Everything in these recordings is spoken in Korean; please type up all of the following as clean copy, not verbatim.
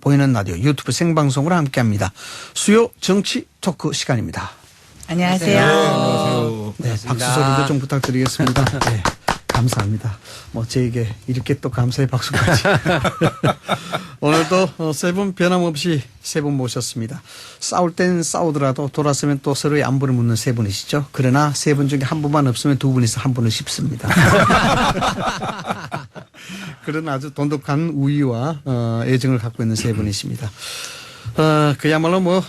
보이는 라디오 유튜브 생방송으로 함께합니다. 수요 정치 토크 시간입니다. 안녕하세요. 안녕하세요. 네, 박수 소리도 좀 부탁드리겠습니다. 네, 감사합니다. 뭐 저에게 이렇게 또 감사의 박수까지. 오늘도 세 분 변함없이 세 분 모셨습니다. 싸울 땐 싸우더라도 돌아서면 또 서로의 안부를 묻는 세 분이시죠. 그러나 세 분 중에 한 분만 없으면 두 분이서 한 분을 씹습니다. 그런 아주 돈독한 우위와 애정을 갖고 있는 세 분이십니다. 그야말로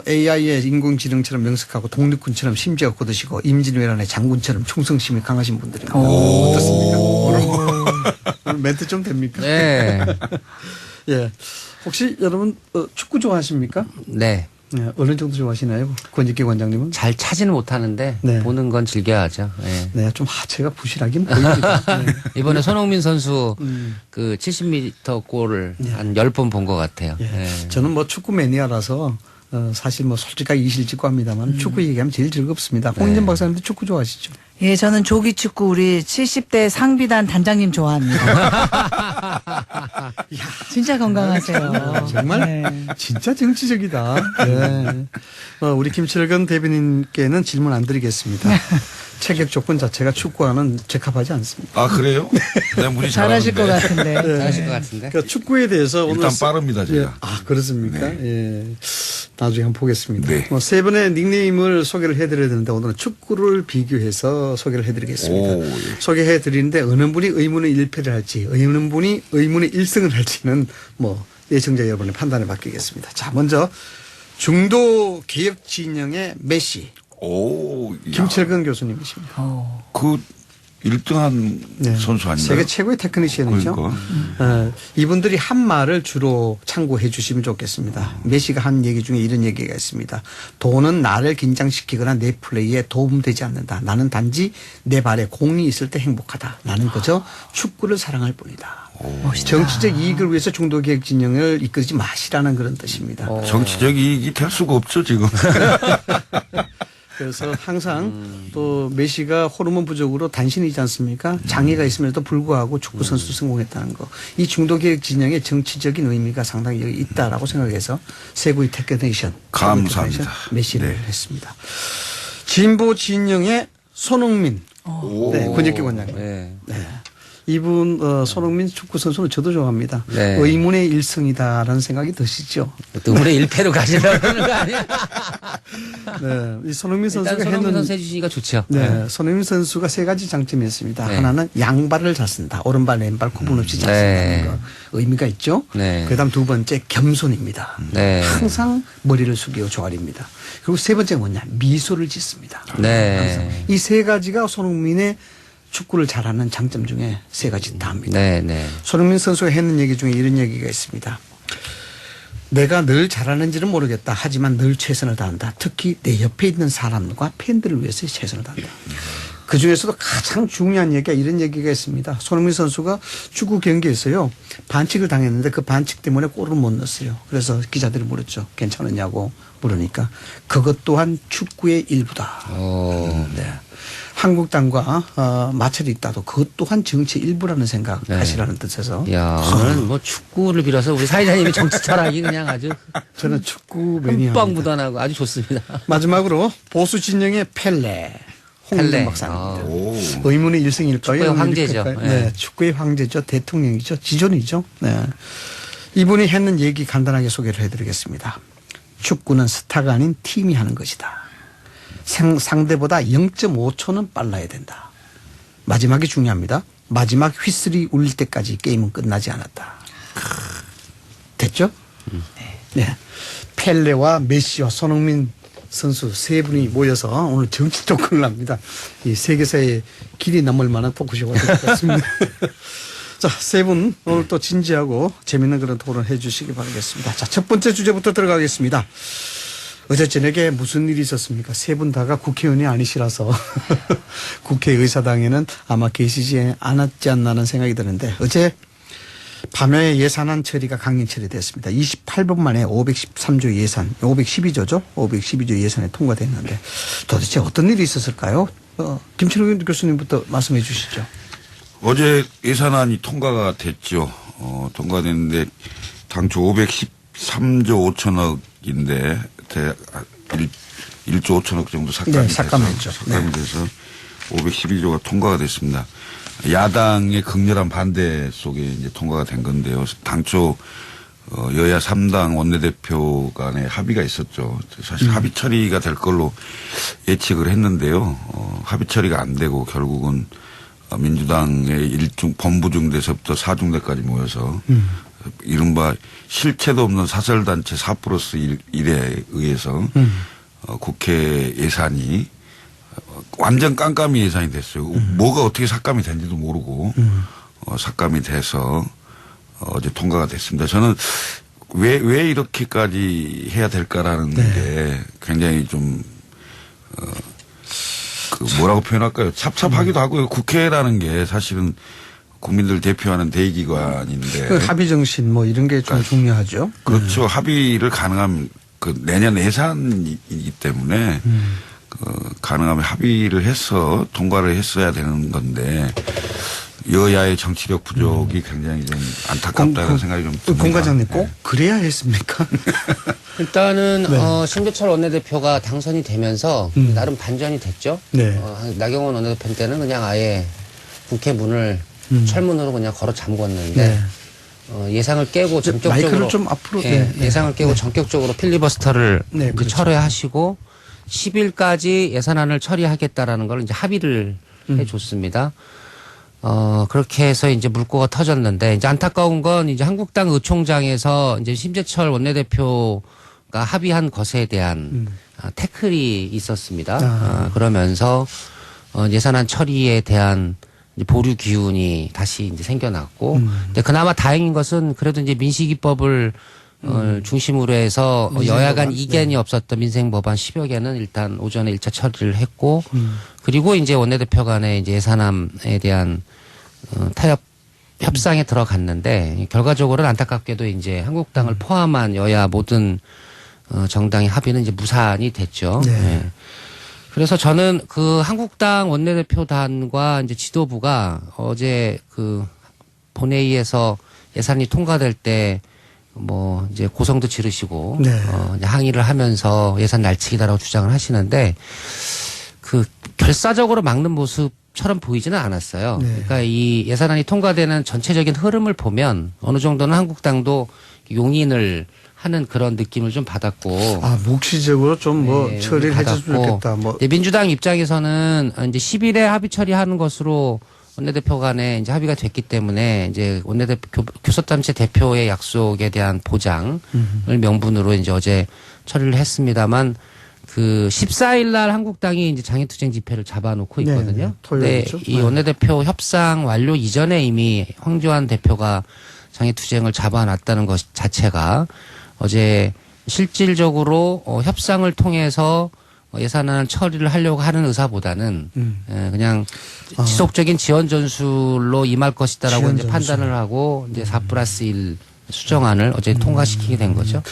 AI의 인공지능처럼 명석하고 독립군처럼 심지어 고드시고 임진왜란의 장군처럼 충성심이 강하신 분들입니다. 어떻습니까? 오늘 멘트 좀 됩니까? 네. 예. 혹시 여러분 축구 좋아하십니까? 네. 네. 어느 정도 좋아하시나요? 권익기 관장님은? 잘 차지는 못하는데 네. 보는 건 즐겨야죠. 네. 네. 좀 하체가 부실하긴 보입니다. 네. 이번에 손흥민 선수 그 70m 골을 한 10번 본 것 같아요. 예. 네. 저는 뭐 축구 매니아라서 사실 뭐 솔직하게 이실직고 합니다만 축구 얘기하면 제일 즐겁습니다. 홍인전 박사님도 축구 좋아하시죠? 예, 저는 조기 축구 우리 70대 상비단 단장님 좋아합니다. 진짜 건강하세요. 정말 네. 진짜 정치적이다. 네. 우리 김철근 대변인께는 질문 안 드리겠습니다. 체격 조건 자체가 축구와는 적합하지 않습니다. 아, 그래요? 네, 문이 잘하실 것 잘하는데. 같은데. 잘하실 것 같은데. 그러니까 축구에 대해서 오늘 일단 빠릅니다, 제가. 예. 아, 그렇습니까? 예. 나중에 한번 보겠습니다. 네. 세 분의 닉네임을 소개를 해드려야 되는데 오늘은 축구를 비교해서 소개를 해드리겠습니다. 오, 예. 소개해드리는데 어느 분이 의문의 1패를 할지 어느 분이 의문의 1승을 할지는 뭐 예청자 여러분의 판단에 맡기겠습니다. 자, 먼저 중도 개혁 진영의 메시 오, 야. 김철근 교수님이십니다. 그 1등한 선수 아닌가요? 세계 최고의 테크니션이죠. 그러니까. 이분들이 한 말을 주로 참고해 주시면 좋겠습니다. 메시가 한 얘기 중에 이런 얘기가 있습니다. 돈은 나를 긴장시키거나 내 플레이에 도움되지 않는다. 나는 단지 내 발에 공이 있을 때 행복하다. 나는 그저 축구를 사랑할 뿐이다. 정치적 이익을 위해서 중도개혁 진영을 이끌지 마시라는 그런 뜻입니다. 정치적 이익이 될 수가 없죠, 지금. 그래서 항상 또 메시가 호르몬 부족으로 단신이지 않습니까? 장애가 있음에도 불구하고 축구 선수 성공했다는 거. 이 중도개혁 진영의 정치적인 의미가 상당히 여기 있다라고 생각해서 세구의 테크네이션 감사합니다. 메시를 네. 했습니다. 진보 진영의 손흥민. 네, 권익기 원장님. 네. 네. 이분 손흥민 축구 선수는 저도 좋아합니다. 네. 의문의 1승이다라는 생각이 드시죠? 또 올해 1패로 가시려고 하는 거 아니야? 네, 이 손흥민 선수가 일단 손흥민 했는 선수 해주시니까 좋죠. 네, 손흥민 선수가 세 가지 장점이 있습니다. 네. 하나는 양발을 잘 쓴다. 오른발, 왼발 구분 없이 잘 쓴다는 네. 거. 의미가 있죠. 네. 그다음 두 번째 겸손입니다. 네. 항상 머리를 숙이고 조아립니다. 그리고 세 번째 뭐냐 미소를 짓습니다. 네. 이 세 가지가 손흥민의 축구를 잘하는 장점 중에 세 가지 다입니다. 네, 네. 손흥민 선수가 했는 얘기 중에 이런 얘기가 있습니다. 내가 늘 잘하는지는 모르겠다. 하지만 늘 최선을 다한다. 특히 내 옆에 있는 사람과 팬들을 위해서 최선을 다한다. 그중에서도 가장 중요한 얘기가 이런 얘기가 있습니다. 손흥민 선수가 축구 경기에서요. 반칙을 당했는데 그 반칙 때문에 골을 못 넣었어요. 그래서 기자들이 물었죠. 괜찮았냐고 물으니까 그것 또한 축구의 일부다. 네. 한국당과 마찰이 있다도 그것 또한 정치의 일부라는 생각하시라는 뜻에서 야, 오늘 뭐 축구를 빌어서 우리 사회자님의 정치 철학이 그냥 아주 저는 축구 매니아입니다. 흠뻑 아주 좋습니다. 마지막으로 보수 진영의 펠레. 홍인전 펠레. 박사입니다. 의문의 1승일까요? 축구의 황제죠. 네. 네. 축구의 황제죠. 대통령이죠. 지존이죠. 네. 이분이 했는 얘기 간단하게 소개를 해드리겠습니다. 축구는 스타가 아닌 팀이 하는 것이다. 상대보다 0.5초는 빨라야 된다. 마지막이 중요합니다. 마지막 휘슬이 울릴 때까지 게임은 끝나지 않았다. 됐죠? 네. 펠레와 메시와 손흥민 선수 세 분이 모여서 오늘 정치 토크를 합니다. 이 세계사의 길이 남을 만한 토크쇼가 될 것 같습니다. 자, 세 분 오늘 또 진지하고 재밌는 그런 토론을 해 주시기 바라겠습니다. 자, 첫 번째 주제부터 들어가겠습니다. 어제 저녁에 무슨 일이 있었습니까? 세 분 다가 국회의원이 아니시라서 국회의사당에는 아마 계시지 않았지 않나 하는 생각이 드는데 어제 밤에 예산안 처리가 강행 처리됐습니다. 28분 만에 513조 예산, 512조죠? 512조 예산이 통과됐는데 도대체 어떤 일이 있었을까요? 김철근 교수님부터 말씀해 주시죠. 어제 예산안이 통과가 됐죠. 통과됐는데 당초 3조 5천억인데 1조 5천억 정도 삭감이 네, 삭감했죠. 삭감이 돼서 512조가 통과가 됐습니다. 야당의 극렬한 반대 속에 이제 통과가 된 건데요. 당초 여야 3당 원내대표 간에 합의가 있었죠. 사실 합의 처리가 될 걸로 예측을 했는데요. 합의 처리가 안 되고 결국은 민주당의 범부중대서부터 4중대까지 모여서 이른바 실체도 없는 사설단체 4+1에 의해서 국회 예산이 완전 깜깜이 예산이 됐어요. 뭐가 어떻게 삭감이 된지도 모르고 삭감이 돼서 어제 통과가 됐습니다. 저는 왜 이렇게까지 해야 될까라는 게 굉장히 좀 뭐라고 표현할까요? 찹찹하기도 하고요. 국회라는 게 사실은 국민들 대표하는 대의기관인데. 그 합의 정신 뭐 이런 게 좀 중요하죠. 그렇죠. 합의를 가능하면 내년 예산이기 때문에 가능하면 합의를 해서 통과를 했어야 되는 건데 여야의 정치력 부족이 굉장히 좀 안타깝다는 생각이 좀 듭니다. 공 과장님 꼭 네. 그래야 했습니까? 일단은 심재철 원내대표가 당선이 되면서 나름 반전이 됐죠. 네. 나경원 원내대표 때는 그냥 아예 국회 문을 철문으로 그냥 걸어 잠궜는데 네. 예상을 깨고 전격적으로 마이크를 좀 앞으로. 예상을 깨고 전격적으로 필리버스터를 네, 이제 그렇죠. 철회하시고 10일까지 예산안을 처리하겠다라는 걸 이제 합의를 해줬습니다. 그렇게 해서 이제 물꼬가 터졌는데 이제 안타까운 건 이제 한국당 의총장에서 이제 심재철 원내대표가 합의한 것에 대한 태클이 있었습니다. 그러면서 예산안 처리에 대한 이제 보류 기운이 다시 이제 생겨났고, 근데 그나마 다행인 것은 그래도 이제 민식이법을 중심으로 해서 여야 간 이견이 없었던 민생법안 10여 개는 일단 오전에 1차 처리를 했고, 그리고 이제 원내대표 간의 이제 예산안에 대한 타협 협상에 들어갔는데 결과적으로는 안타깝게도 이제 한국당을 포함한 여야 모든 정당의 합의는 이제 무산이 됐죠. 네. 네. 그래서 저는 그 한국당 원내대표단과 이제 지도부가 어제 그 본회의에서 예산이 통과될 때 뭐 이제 고성도 지르시고 네. 이제 항의를 하면서 예산 날치기다라고 주장을 하시는데 그 결사적으로 막는 모습처럼 보이지는 않았어요. 네. 그러니까 이 예산안이 통과되는 전체적인 흐름을 보면 어느 정도는 한국당도 용인을 하는 그런 느낌을 좀 받았고. 아, 묵시적으로 좀 뭐 네, 처리를 해줬으면 받았고. 좋겠다. 뭐. 네, 민주당 입장에서는 이제 10일에 합의 처리하는 것으로 원내대표 간에 이제 합의가 됐기 때문에 이제 원내대표 교섭단체 대표의 약속에 대한 보장을 명분으로 이제 어제 처리를 했습니다만 그 14일 날 한국당이 이제 장애투쟁 집회를 잡아놓고 네, 있거든요. 네. 근데 토요일이죠. 이 네. 원내대표 협상 완료 이전에 이미 황교안 대표가 장애투쟁을 잡아놨다는 것 자체가 어제 실질적으로 협상을 통해서 예산안 처리를 하려고 하는 의사보다는 그냥 지속적인 지원 전술로 임할 것이다라고 지원 이제 판단을 하고 이제 4+1 수정안을 어제 통과시키게 된 거죠.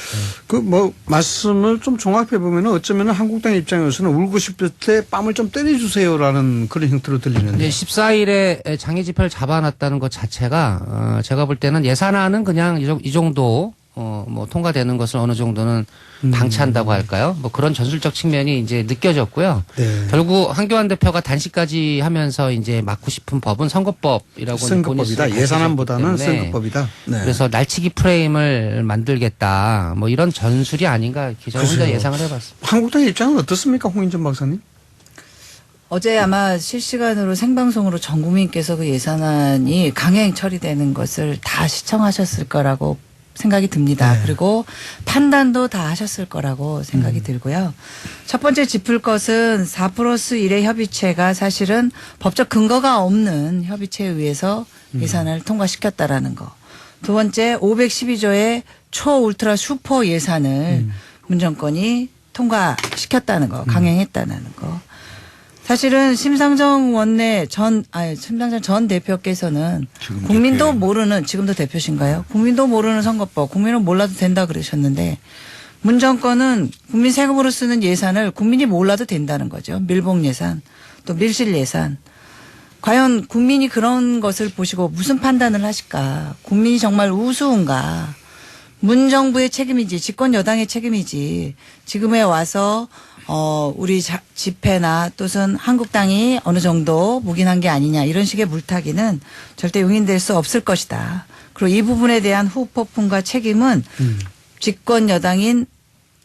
그 뭐 말씀을 좀 종합해 보면은 어쩌면은 한국당 입장에서는 울고 싶을 때 뺨을 좀 때려주세요라는 그런 형태로 들리는데. 이제 14일에 장애 집회를 잡아놨다는 것 자체가 제가 볼 때는 예산안은 그냥 이 정도 뭐 통과되는 것을 어느 정도는 방치한다고 할까요? 뭐 그런 전술적 측면이 이제 느껴졌고요. 네. 결국 황교안 대표가 단식까지 하면서 이제 맡고 싶은 법은 선거법이라고 선거법이다. 예산안보다는 선거법이다. 네. 그래서 날치기 프레임을 만들겠다. 뭐 이런 전술이 아닌가 이렇게 저는 혼자 글쎄요. 예상을 해봤습니다. 한국당의 입장은 어떻습니까, 홍인전 박사님? 어제 아마 실시간으로 생방송으로 전 국민께서 그 예산안이 강행 처리되는 것을 다 시청하셨을 거라고 생각이 듭니다. 네. 그리고 판단도 다 하셨을 거라고 생각이 들고요. 첫 번째 짚을 것은 4+1의 협의체가 사실은 법적 근거가 없는 협의체에 의해서 예산을 통과시켰다라는 거. 두 번째 512조의 초울트라 슈퍼 예산을 문 정권이 통과시켰다는 거, 강행했다는 거. 사실은 심상정 전 대표께서는 지금 국민도 대표예요. 모르는, 지금도 대표신가요? 국민도 모르는 선거법, 국민은 몰라도 된다 그러셨는데 문 정권은 국민 세금으로 쓰는 예산을 국민이 몰라도 된다는 거죠. 밀봉 예산, 또 밀실 예산. 과연 국민이 그런 것을 보시고 무슨 판단을 하실까? 국민이 정말 우스운가? 문정부의 책임이지 집권 여당의 책임이지 지금에 와서 우리 집회나 또는 한국당이 어느 정도 묵인한 게 아니냐 이런 식의 물타기는 절대 용인될 수 없을 것이다. 그리고 이 부분에 대한 후폭풍과 책임은 집권 여당인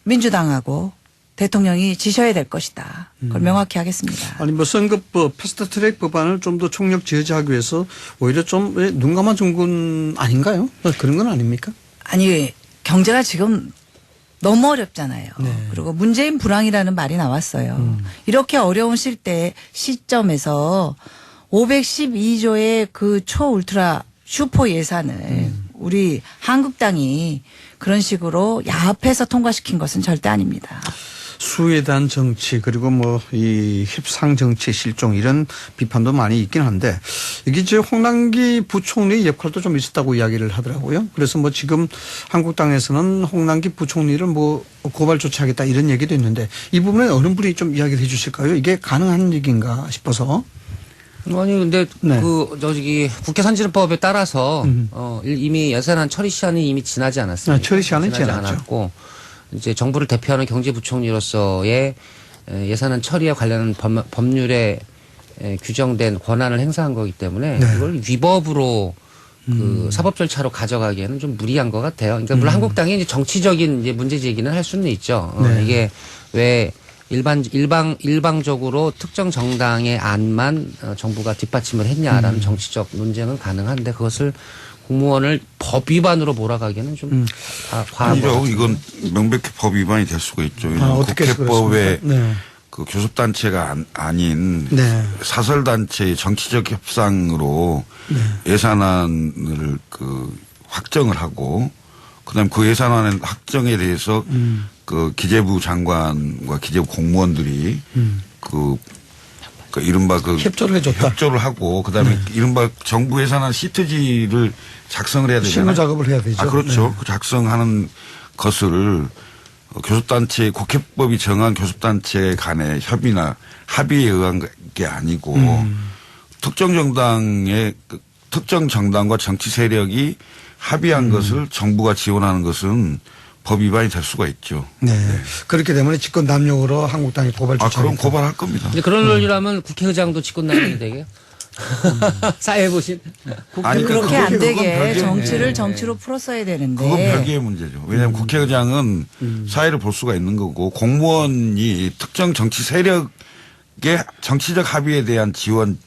민주당하고 대통령이 지셔야 될 것이다. 그걸 명확히 하겠습니다. 아니 뭐 선거법 패스트트랙 법안을 좀 더 총력 제어하기 위해서 오히려 좀 눈 감아 준 건 아닌가요? 그런 건 아닙니까? 아니 경제가 지금 너무 어렵잖아요. 네. 그리고 문재인 불황이라는 말이 나왔어요. 이렇게 어려운 시점에서 512조의 그 초울트라 슈퍼 예산을 우리 한국당이 그런 식으로 야합해서 통과시킨 것은 절대 아닙니다. 수에 대한 정치 그리고 뭐 이 협상 정치 실종 이런 비판도 많이 있긴 한데 이게 이제 홍남기 부총리 역할도 좀 있었다고 이야기를 하더라고요. 그래서 뭐 지금 한국당에서는 홍남기 부총리를 뭐 고발 조치하겠다 이런 얘기도 있는데 이 부분에 어느 분이 좀 이야기를 해 주실까요? 이게 가능한 얘기인가 싶어서. 아니 근데 네. 저기 국회 선진화법에 따라서 이미 예산안 처리 시한이 이미 지나지 않았습니다. 처리 시한은 지나지 지났죠. 않았고 이제 정부를 대표하는 경제부총리로서의 예산안 처리에 관련한 법률에 규정된 권한을 행사한 거기 때문에 네. 이걸 위법으로 그 사법 절차로 가져가기에는 좀 무리한 것 같아요. 그러니까 물론 한국당이 이제 정치적인 이제 문제 제기는 할 수는 있죠. 네. 이게 왜 일방적으로 특정 정당의 안만 정부가 뒷받침을 했냐라는 정치적 논쟁은 가능한데 그것을 공무원을 법 위반으로 몰아가기에는 좀 아니죠. 이건 명백히 법 위반이 될 수가 있죠. 어떻게 국회법에 네. 그 교섭단체가 아닌 네. 사설단체의 정치적 협상으로 예산안을 그 확정을 하고 그다음 그 예산안 확정에 대해서 그 기재부 장관과 기재부 공무원들이 그 이른바 그 협조를 해줬다. 협조를 하고 그다음에 이른바 정부 예산안 시트지를 작성을 해야 되잖아요. 실무 작업을 해야 되죠. 아, 그렇죠. 네. 그 작성하는 것을 교섭단체 국회법이 정한 교섭단체 간의 협의나 합의에 의한 게 아니고 특정 정당의 특정 정당과 정치 세력이 합의한 것을 정부가 지원하는 것은 법 위반이 될 수가 있죠. 네. 그렇기 때문에 직권 남용으로 한국당이 고발 아, 조치하겠다. 그럼 고발할 겁니다. 근데 그런 논리라면 국회의장도 직권남용이 되게요? 사회 보신. 아니, 그렇게 안 그건 되게 별개의 정치를 정치로 풀었어야 되는데. 그건 별개의 문제죠. 왜냐하면 국회의장은 사회를 볼 수가 있는 거고 공무원이 특정 정치 세력의 정치적 합의에 대한 지원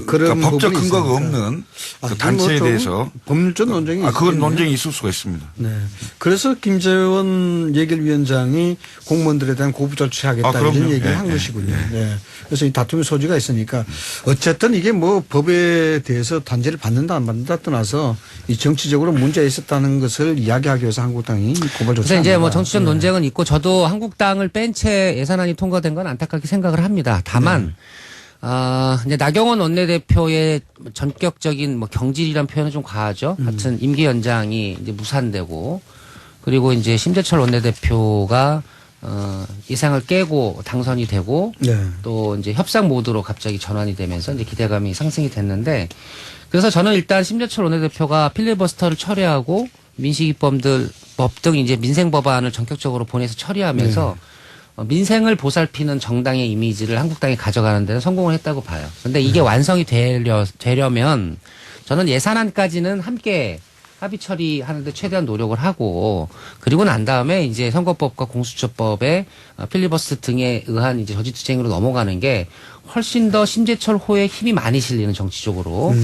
그러니까 법적 부분이 근거가 있으니까. 없는 그 그건 단체에 좀 대해서 법률적 논쟁이 그건 있겠네요. 논쟁이 있을 수가 있습니다. 네. 그래서 김재원 예결위원장이 공무원들에 대한 고부 조치하겠다 아, 그럼요. 이런 얘기를 예, 한 예, 것이군요. 네. 그래서 이 다툼의 소지가 있으니까 어쨌든 이게 뭐 법에 대해서 단죄를 받는다 안 받는다 떠나서 이 정치적으로 문제가 있었다는 것을 이야기하기 위해서 한국당이 고발 그래서 조치합니다. 이제 뭐 정치적 논쟁은 있고 저도 한국당을 뺀 채 예산안이 통과된 건 안타깝게 생각을 합니다. 다만 이제 나경원 원내대표의 전격적인 뭐 경질이란 표현은 좀 과하죠. 같은 임기 연장이 이제 무산되고 그리고 이제 심재철 원내대표가 예상을 깨고 당선이 되고 네. 또 이제 협상 모드로 갑자기 전환이 되면서 이제 기대감이 상승이 됐는데 그래서 저는 일단 심재철 원내대표가 필리버스터를 철회하고 민식이법들 법 등 이제 민생 법안을 전격적으로 보내서 처리하면서 민생을 보살피는 정당의 이미지를 한국당이 가져가는 데는 성공을 했다고 봐요. 그런데 이게 완성이 되려면 저는 예산안까지는 함께 합의 처리하는데 최대한 노력을 하고 그리고 난 다음에 이제 선거법과 공수처법에 필리버스터 등에 의한 이제 저지투쟁으로 넘어가는 게 훨씬 더 심재철 호에 힘이 많이 실리는 정치적으로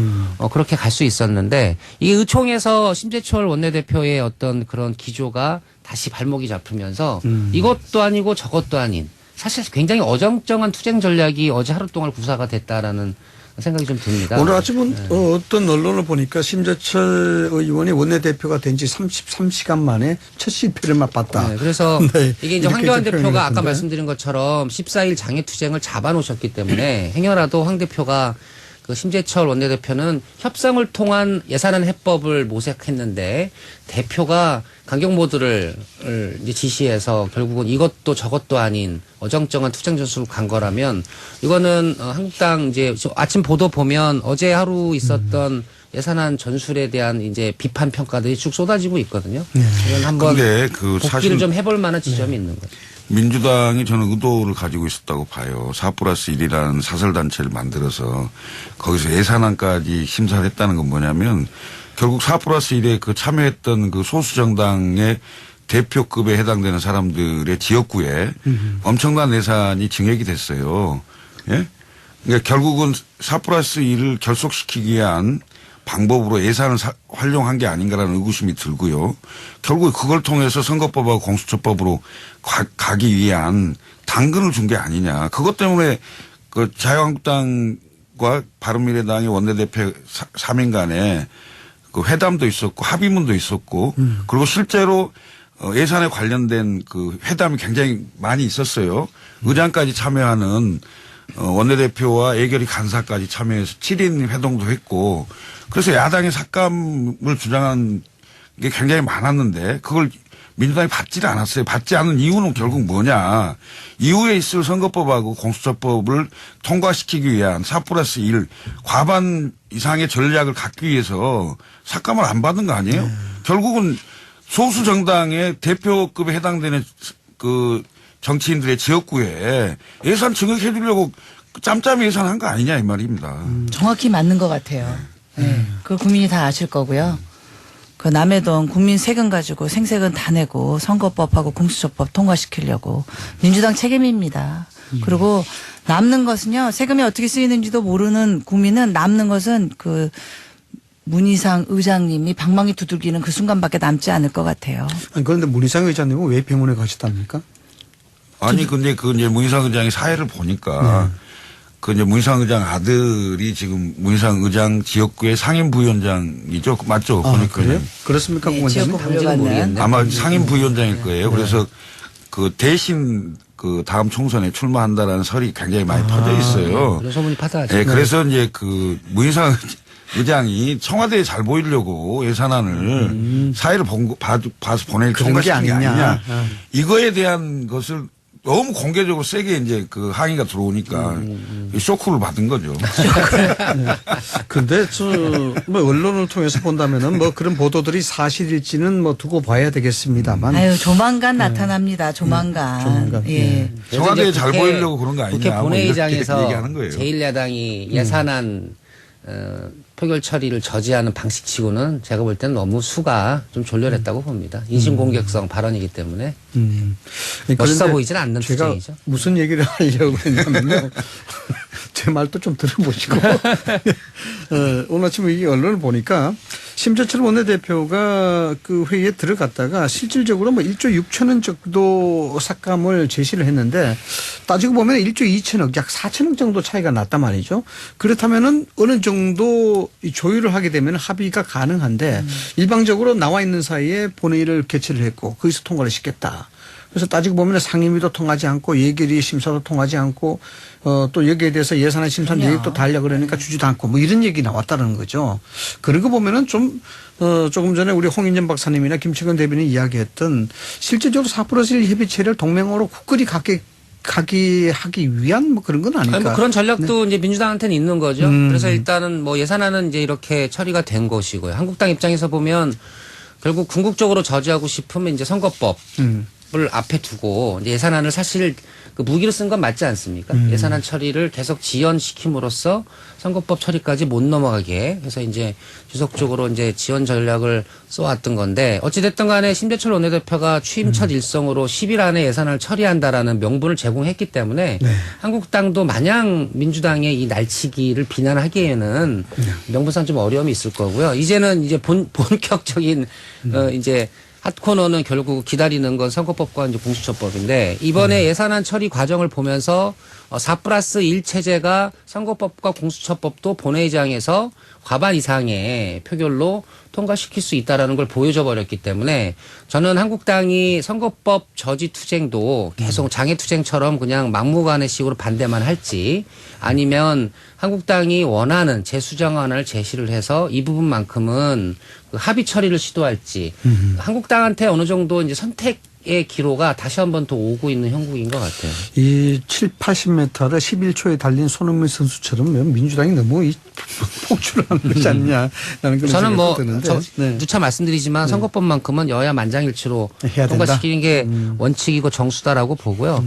그렇게 갈 수 있었는데 이 의총에서 심재철 원내대표의 어떤 그런 기조가 다시 발목이 잡히면서 이것도 아니고 저것도 아닌 사실 굉장히 어정쩡한 투쟁 전략이 어제 하루 동안 구사가 됐다라는 생각이 좀 듭니다. 오늘 아침은 어떤 언론을 보니까 심재철 의원이 원내대표가 된 지 33시간 만에 첫 실패를 맛봤다. 네, 그래서 네, 이게 이제 이렇게 황교안 이제 대표가 아까 표현을 말씀드린 것처럼 14일 장애투쟁을 잡아놓으셨기 때문에 행여라도 황 대표가 그 심재철 원내대표는 협상을 통한 예산안 해법을 모색했는데 대표가 강경 모드를 이제 지시해서 결국은 이것도 저것도 아닌 어정쩡한 투쟁 전술로 간 거라면 이거는 한국당 이제 아침 보도 보면 어제 하루 있었던 예산안 전술에 대한 이제 비판 평가들이 쭉 쏟아지고 있거든요. 네. 이건 한번 근데 그 복귀를 사실 좀 해볼 만한 지점이 있는 거죠. 민주당이 저는 의도를 가지고 있었다고 봐요. 4+1이라는 사설단체를 만들어서 거기서 예산안까지 심사를 했다는 건 뭐냐면 결국 4+1에 그 참여했던 그 소수정당의 대표급에 해당되는 사람들의 지역구에 엄청난 예산이 증액이 됐어요. 예? 그러니까 결국은 4+1을 결속시키기 위한 방법으로 예산을 활용한 게 아닌가라는 의구심이 들고요. 결국 그걸 통해서 선거법하고 공수처법으로 가기 위한 당근을 준 게 아니냐. 그것 때문에 그 자유한국당과 바른미래당의 원내대표 3인 간에 그 회담도 있었고 합의문도 있었고 그리고 실제로 예산에 관련된 그 회담이 굉장히 많이 있었어요. 의장까지 참여하는 원내대표와 예결위 간사까지 참여해서 7인 회동도 했고 그래서 야당의 삭감을 주장한 게 굉장히 많았는데 그걸 민주당이 받지를 않았어요. 받지 않은 이유는 결국 뭐냐. 이후에 있을 선거법하고 공수처법을 통과시키기 위한 4+1 과반 이상의 전략을 갖기 위해서 삭감을 안 받은 거 아니에요? 결국은 소수 정당의 대표급에 해당되는 그 정치인들의 지역구에 예산 증액해 주려고 짬짬이 예산한 거 아니냐 이 말입니다. 정확히 맞는 것 같아요. 네. 그 국민이 다 아실 거고요. 그 남의 돈 국민 세금 가지고 생색은 다 내고 선거법하고 공수처법 통과시키려고 민주당 책임입니다. 그리고 남는 것은요. 세금이 어떻게 쓰이는지도 모르는 국민은 남는 것은 그 문희상 의장님이 방망이 두들기는 그 순간밖에 남지 않을 것 같아요. 아니, 그런데 문희상 의장님은 왜 병원에 가셨답니까? 아니 근데 그 이제 문희상 의장의 사회를 보니까 그 이제 문희상 의장 아들이 지금 문희상 의장 지역구의 상임 부위원장이죠. 맞죠? 보니까. 그래요? 그렇습니까? 네, 공원장님? 지역구 물려받는. 모르겠네. 아마 상임 부위원장일 거예요. 그래서 그 대신 그 다음 총선에 출마한다라는 설이 굉장히 많이 퍼져 있어요. 그런 소문이 파다하죠. 네, 그래서 이제 그 문희상 의장이 청와대에 잘 보이려고 예산안을 사회를 봐서 보낼 그런 게 통과시킨 게 아니냐. 아니냐. 이거에 대한 것을 너무 공개적으로 세게 이제 그 항의가 들어오니까 쇼크를 받은 거죠. 근데 뭐 언론을 통해서 본다면은 뭐 그런 보도들이 사실일지는 뭐 두고 봐야 되겠습니다만. 아유 조만간 나타납니다. 조만간. 조만간. 예. 청와대에 그래서 잘 이제 보이려고 그런 거 아니냐. 국회 뭐 이렇게 본회의장에서 얘기하는 거예요. 제1야당이 예산안 표결 처리를 저지하는 방식치고는 제가 볼 때는 너무 수가 좀 졸렬했다고 봅니다. 인신공격성 발언이기 때문에 멋있어 그런데 보이진 않는 제가 투쟁이죠. 무슨 얘기를 하려고 했냐면요. 제 말도 좀 들어보시고. 오늘 아침에 이 언론을 보니까 심재철 원내대표가 그 회의에 들어갔다가 실질적으로 뭐 1조 6천억 정도 삭감을 제시를 했는데 따지고 보면 1조 2천억 약 4천억 정도 차이가 났단 말이죠. 그렇다면은 어느 정도 이 조율을 하게 되면 합의가 가능한데 일방적으로 나와 있는 사이에 본회의를 개최를 했고 거기서 통과를 시켰다. 그래서 따지고 보면 상임위도 통하지 않고 예결위 심사도 통하지 않고 또 여기에 대해서 예산안 심사 내역도 달려 그러니까 주지도 않고 뭐 이런 얘기 나왔다는 거죠. 그러고 보면은 좀 조금 전에 우리 홍인전 박사님이나 김치근 대변인이 이야기했던 실질적으로 4+1 협의체를 동맹으로 굳건히 하기 위한 뭐 그런 건 아닐까. 아니, 뭐 그런 전략도 이제 민주당한테는 있는 거죠. 그래서 일단은 뭐 예산안은 이제 이렇게 처리가 된 것이고요. 한국당 입장에서 보면 결국 궁극적으로 저지하고 싶으면 이제 선거법 을 앞에 두고 이제 예산안을 사실 그 무기로 쓴 건 맞지 않습니까? 예산안 처리를 계속 지연시킴으로써 선거법 처리까지 못 넘어가게 해서 이제 지속적으로 이제 지연 전략을 써왔던 건데 어찌됐든 간에 심재철 원내대표가 취임 첫 일성으로 10일 안에 예산안을 처리한다라는 명분을 제공했기 때문에 한국당도 마냥 민주당의 이 날치기를 비난하기에는 명분상 좀 어려움이 있을 거고요. 이제는 이제 본격적인 이제 핫코너는 결국 기다리는 건 선거법과 이제 공수처법인데 이번에 예산안 처리 과정을 보면서 4+1 체제가 선거법과 공수처법도 본회의장에서 과반 이상의 표결로 통과시킬 수 있다라는 걸 보여줘 버렸기 때문에 저는 한국당이 선거법 저지 투쟁도 계속 장애 투쟁처럼 그냥 막무가내식으로 반대만 할지 아니면 한국당이 원하는 재수정안을 제시를 해서 이 부분만큼은 그 합의 처리를 시도할지 한국당한테 어느 정도 이제 선택 의 기로가 다시 한 번 더 오고 있는 형국인 것 같아요. 이 7, 80m를 11초에 달린 손흥민 선수처럼 민주당이 너무 폭주를 하는 것이 아니냐라는 그런 저는 생각이 드는데. 네. 누차 말씀드리지만 선거법만큼은 여야 만장일치로 해야 된다? 통과시키는 게 원칙이고 정수다라고 보고요.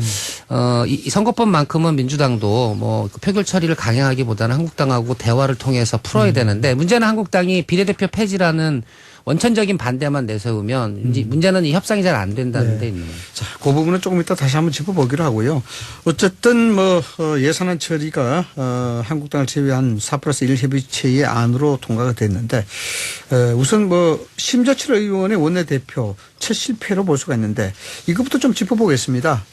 이 선거법만큼은 민주당도 뭐 표결 처리를 강행하기보다는 한국당하고 대화를 통해서 풀어야 되는데 문제는 한국당이 비례대표 폐지라는 원천적인 반대만 내세우면 이제 문제는 이 협상이 잘 안 된다는 데 있는 거예요. 자, 그 부분은 조금 이따 다시 한번 짚어보기로 하고요. 어쨌든 예산안 처리가 한국당을 제외한 4+1 협의체의 안으로 통과가 됐는데 우선 심재철 의원의 원내대표 첫 실패로 볼 수가 있는데 이것부터 좀 짚어보겠습니다.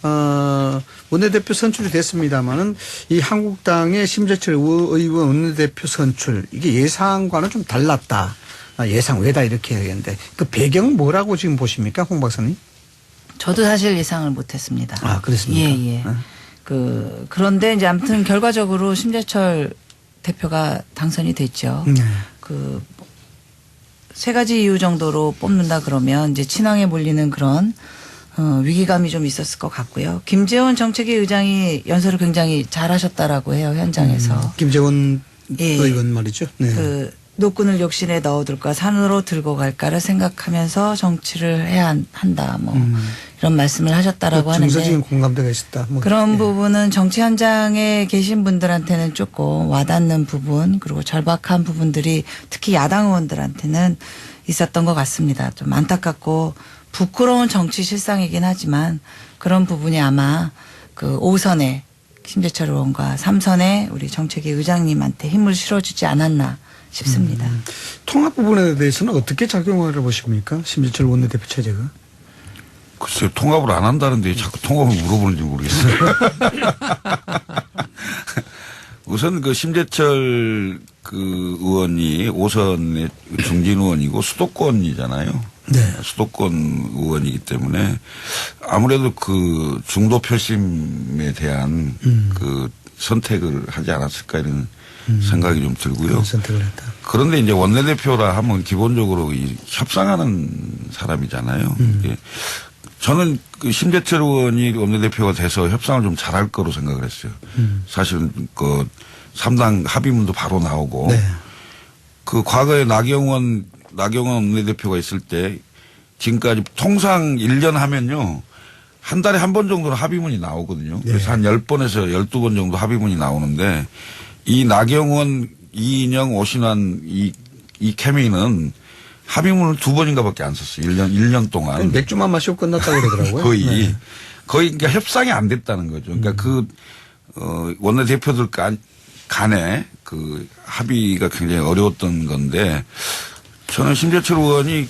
원내대표 선출이 됐습니다마는 이 한국당의 심재철 의원 원내대표 선출 이게 예상과는 좀 달랐다. 예상 외다 이렇게 얘기했는데 그 배경 뭐라고 지금 보십니까, 홍 박사님? 저도 사실 예상을 못했습니다. 아, 그렇습니까? 예. 그런데 이제 아무튼 결과적으로 심재철 대표가 당선이 됐죠. 세 가지 이유 정도로 뽑는다 그러면 이제 친황에 몰리는 그런 위기감이 좀 있었을 것 같고요. 김재원 정책위 의장이 연설을 굉장히 잘하셨다라고 해요, 현장에서. 김재원 예. 의원 말이죠. 네. 노끈을 욕심에 넣어둘까 산으로 들고 갈까를 생각하면서 정치를 해야 한다. 이런 말씀을 하셨다라고 하는데. 정서적인 공감대가 있었다. 그런 부분은 정치 현장에 계신 분들한테는 조금 와닿는 부분 그리고 절박한 부분들이 특히 야당 의원들한테는 있었던 것 같습니다. 좀 안타깝고 부끄러운 정치 실상이긴 하지만 그런 부분이 아마 그 5선에 심재철 의원과 3선에 우리 정책위 의장님한테 힘을 실어주지 않았나 싶습니다. 통합 부분에 대해서는 어떻게 작용을 보십니까? 심재철 원내대표 체제가. 글쎄요, 통합을 안 한다는데 자꾸 통합을 물어보는지 모르겠어요. 우선 그 심재철 그 의원이 5선의 중진 의원이고 수도권이잖아요. 네. 수도권 의원이기 때문에 아무래도 그 중도 표심에 대한 그 선택을 하지 않았을까 이런 생각이 좀 들고요. 선택을 했다. 그런데 이제 원내대표라 하면 기본적으로 이 협상하는 사람이잖아요. 저는 그 심재철 의원이 원내대표가 돼서 협상을 좀 잘할 거로 생각을 했어요. 사실은 그 3당 합의문도 바로 나오고 네. 그 과거에 나경원 원내대표가 있을 때 지금까지 통상 1년 하면요. 한 달에 한 번 정도는 합의문이 나오거든요. 그래서 한 10번에서 12번 정도 합의문이 나오는데 이 나경원, 이인영, 오신환 이 케미는 합의문을 2번인가밖에 안 썼어요. 1년 동안. 맥주만 마시고 끝났다고 그러더라고요. 거의. 네. 거의 그러니까 협상이 안 됐다는 거죠. 그러니까 원내대표들 간에 그 합의가 굉장히 어려웠던 건데 저는 심재철 의원이